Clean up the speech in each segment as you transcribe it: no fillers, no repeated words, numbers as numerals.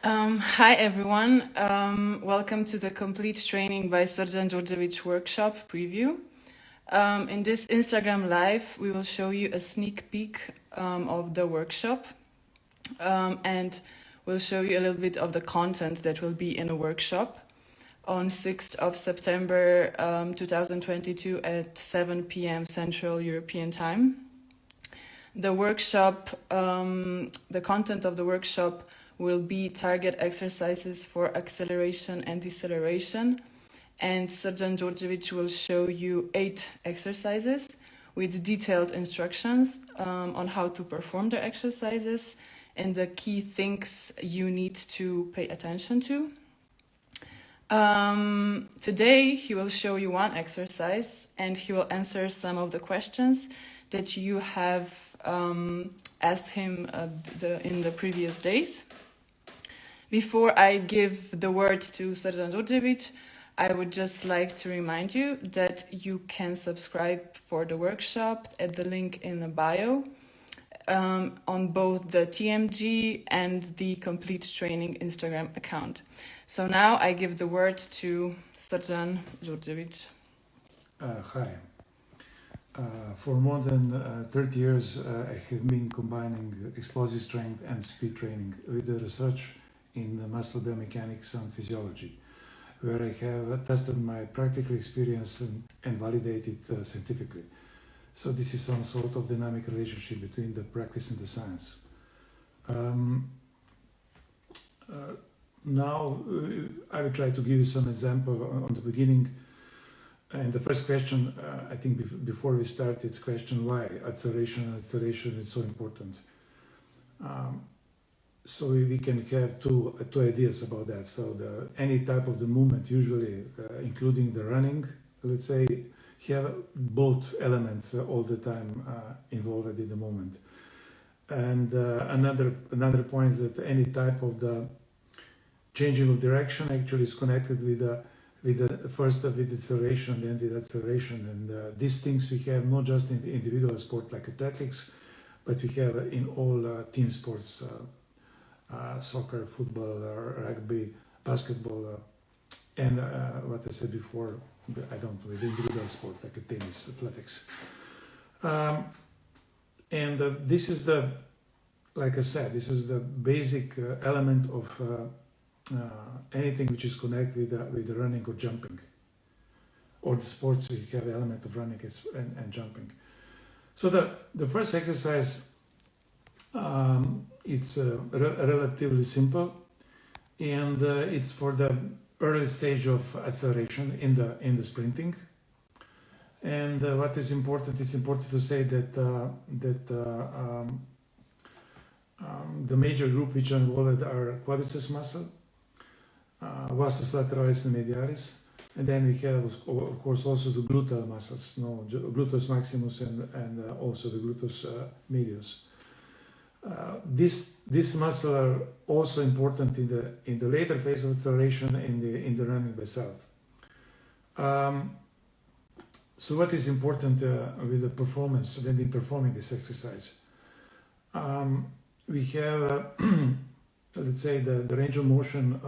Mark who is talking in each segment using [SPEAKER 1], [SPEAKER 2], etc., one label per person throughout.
[SPEAKER 1] Hi everyone, welcome to the Complete Training by Srdjan Djordjevic workshop preview. In this Instagram live, we will show you a sneak peek of the workshop and we'll show you a little bit of the content that will be in the workshop on 6th of September 2022 at 7 p.m. Central European Time. The workshop, the content of the workshop will be target exercises for acceleration and deceleration. And Srdjan Djordjevic will show you 8 exercises with detailed instructions on how to perform the exercises and the key things you need to pay attention to. Today, he will show you one exercise and he will answer some of the questions that you have asked him in the previous days. Before I give the word to Srdjan Djordjevic, I would just like to remind you that you can subscribe for the workshop at the link in the bio on both the TMG and the Complete Training Instagram account. So now I give the word to Srdjan Djordjevic.
[SPEAKER 2] Hi. For more than 30 years, I have been combining explosive strength and speed training with the research in muscle biomechanics and physiology, where I have tested my practical experience and validated scientifically. So this is some sort of dynamic relationship between the practice and the science. Now I will try to give you some example on the beginning. And the first question, I think before we start, it's question why acceleration is so important. So we can have two ideas about that. So any type of the movement, usually including the running, let's say, have both elements all the time involved in the moment. And another point is that any type of the changing of direction actually is connected with the first with acceleration, then with acceleration, and these things we have not just in the individual sport like athletics, but we have in all team sports. Soccer, football, rugby, basketball, and what I said before, I don't know, the individual sport like tennis, athletics. This is like I said, this is the basic element of anything which is connected with the running or jumping. Or the sports, we have the element of running and jumping. So the first exercise, it's relatively simple, and it's for the early stage of acceleration in the sprinting. And what is important? It's important to say that the major group which are involved are quadriceps muscle, vastus lateralis and medialis, and then we have of course also the gluteal muscles, gluteus maximus and also the gluteus medius. This muscle are also important in the later phase of acceleration in the running by self. So what is important with the performance when we performing this exercise? We have let's say the range of motion.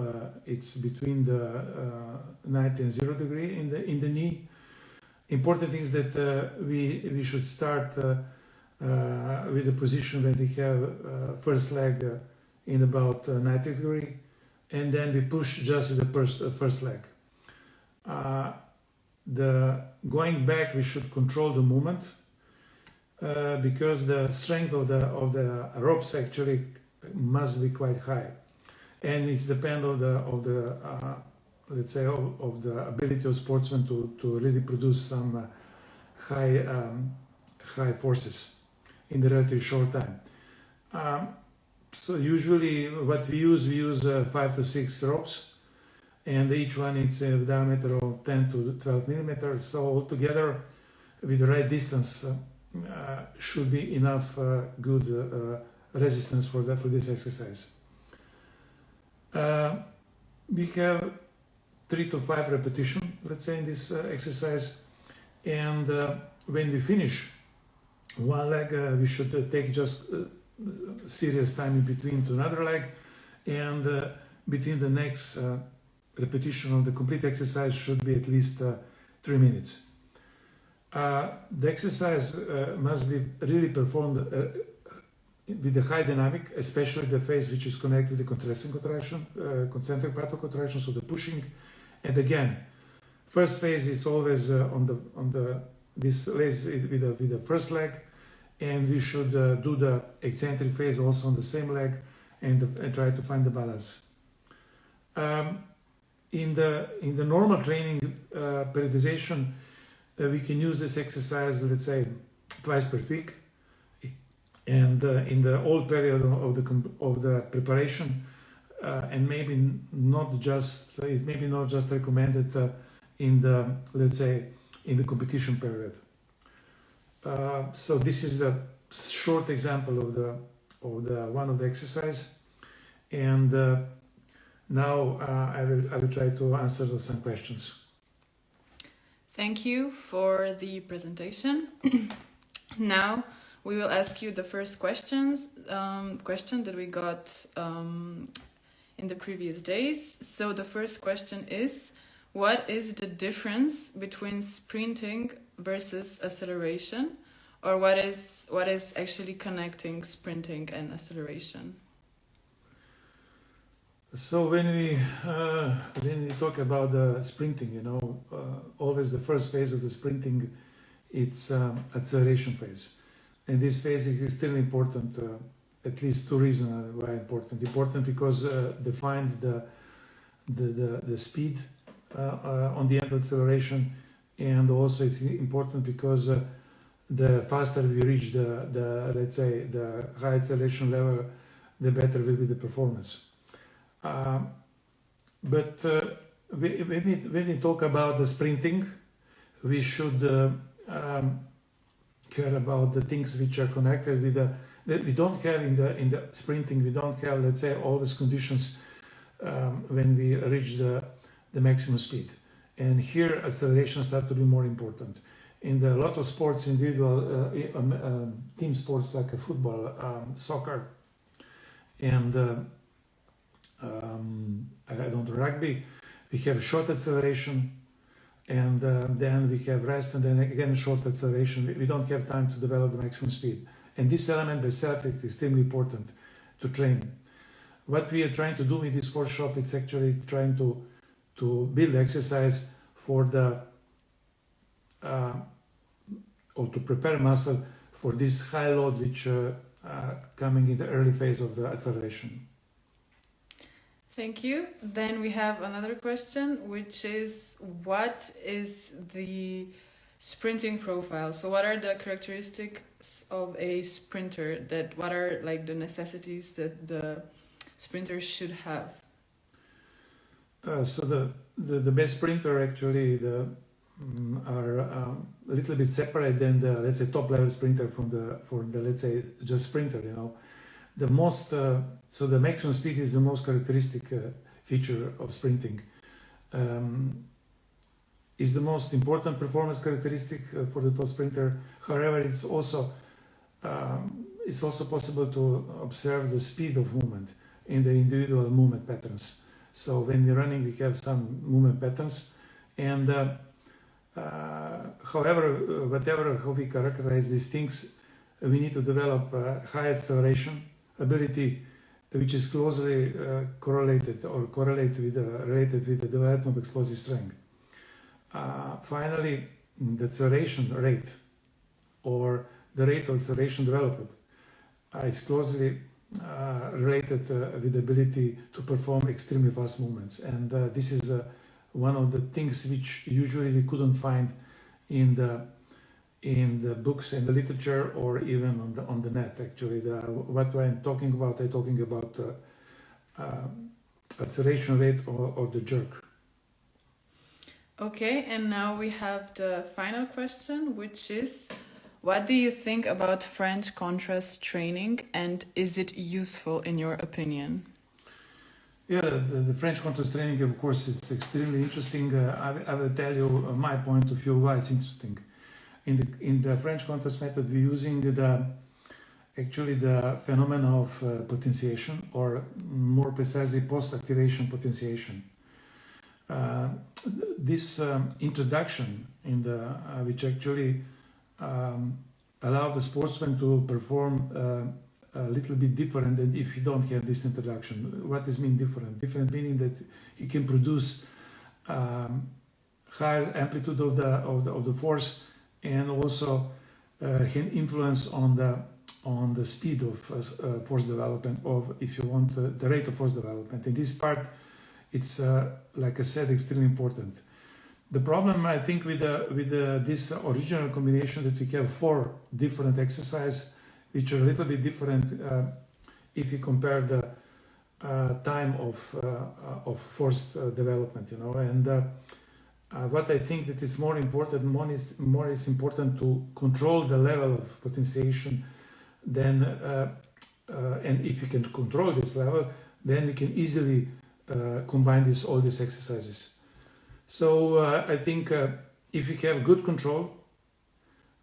[SPEAKER 2] It's between the 90 and 0 degree in the knee. Important thing is that we should start. With the position when we have first leg in about 90 degree, and then we push just the first leg. Going back, we should control the movement because the strength of the ropes actually must be quite high, and it's depend of the let's say of the ability of sportsmen to really produce some high forces in the relatively short time. So usually what we use 5 to 6 ropes, and each one is a diameter of 10 to 12 millimeters. So altogether, with the right distance, should be enough good resistance for this exercise. We have 3 to 5 repetitions, let's say, in this exercise, and when we finish one leg, we should take just serious time in between to another leg, and between the next repetition of the complete exercise should be at least 3 minutes. The exercise must be really performed with a high dynamic, especially the phase which is connected with the concentric part of contraction, so the pushing. And again, first phase is always this lays with the first leg, and we should do the eccentric phase also on the same leg, and try to find the balance. In the normal training periodization, we can use this exercise, let's say, twice per week, and in the whole period of the preparation, and maybe not just recommended in the, let's say, in the competition period. So this is a short example of the one of the exercise, and now I will try to answer some questions.
[SPEAKER 1] Thank you for the presentation. Now we will ask you the first question that we got in the previous days. So the first question is, what is the difference between sprinting versus acceleration, or what is actually connecting sprinting and acceleration?
[SPEAKER 2] So when we talk about the sprinting, always the first phase of the sprinting, it's acceleration phase, and this phase is extremely important. At least two reasons why important. Important because defines the speed on the end of acceleration, and also it's important because the faster we reach the let's say the high acceleration level, the better will be the performance. But when we talk about the sprinting, we should care about the things which are connected with that we don't have in the sprinting. We don't have, let's say, all these conditions when we reach the maximum speed. And here acceleration starts to be more important. In a lot of sports, individual team sports like football, soccer, and rugby, we have short acceleration, and then we have rest, and then again short acceleration. We don't have time to develop the maximum speed. And this element by itself is extremely important to train. What we are trying to do with this workshop, it's actually trying to build exercise for or to prepare muscle for this high load which coming in the early phase of the acceleration.
[SPEAKER 1] Thank you. Then we have another question, which is, what is the sprinting profile? So what are the characteristics of a sprinter? What are like the necessities that the sprinter should have?
[SPEAKER 2] So the best sprinter actually are a little bit separate than the, let's say, top level sprinter for the let's say just sprinter. The most so the maximum speed is the most characteristic feature of sprinting. Is the most important performance characteristic for the top sprinter. However, it's also possible to observe the speed of movement in the individual movement patterns. So when we're running, we have some movement patterns, and however, how we characterize these things, we need to develop high acceleration ability, which is closely related with the development of explosive strength. Finally, the acceleration rate, or the rate of acceleration development, is closely related with the ability to perform extremely fast movements. And this is one of the things which usually we couldn't find in the books and the literature, or even on the net. Actually, what I'm talking about acceleration rate or the jerk.
[SPEAKER 1] Okay, and now we have the final question, which is, what do you think about French contrast training, and is it useful in your opinion?
[SPEAKER 2] Yeah, the French contrast training, of course, it's extremely interesting. I will tell you my point of view why it's interesting. In the French contrast method, we're using actually the phenomenon of potentiation, or more precisely post-activation potentiation. This introduction in the which actually allow the sportsman to perform a little bit different than if you don't have this introduction. What does mean different? Different meaning that he can produce higher amplitude of the force, and also can influence on the speed of force development, of, if you want, the rate of force development. In this part, it's like I said, extremely important. The problem, I think, with this original combination, that we have 4 different exercises which are a little bit different if you compare the time of force development, you know. And what I think that is more important, more is important to control the level of potentiation. Then, and if you can control this level, then we can easily combine all these exercises. So I think if you have good control,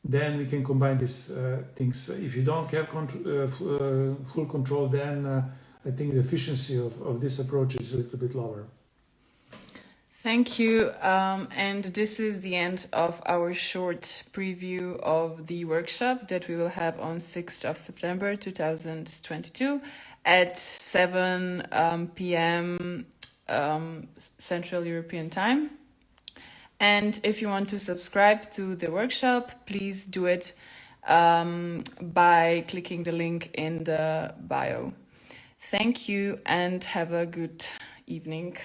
[SPEAKER 2] then we can combine these things. If you don't have full control, then I think the efficiency of this approach is a little bit lower.
[SPEAKER 1] Thank you. And this is the end of our short preview of the workshop that we will have on 6th of September 2022 at 7 p.m. Central European Time. And if you want to subscribe to the workshop, please do it by clicking the link in the bio. Thank you and have a good evening.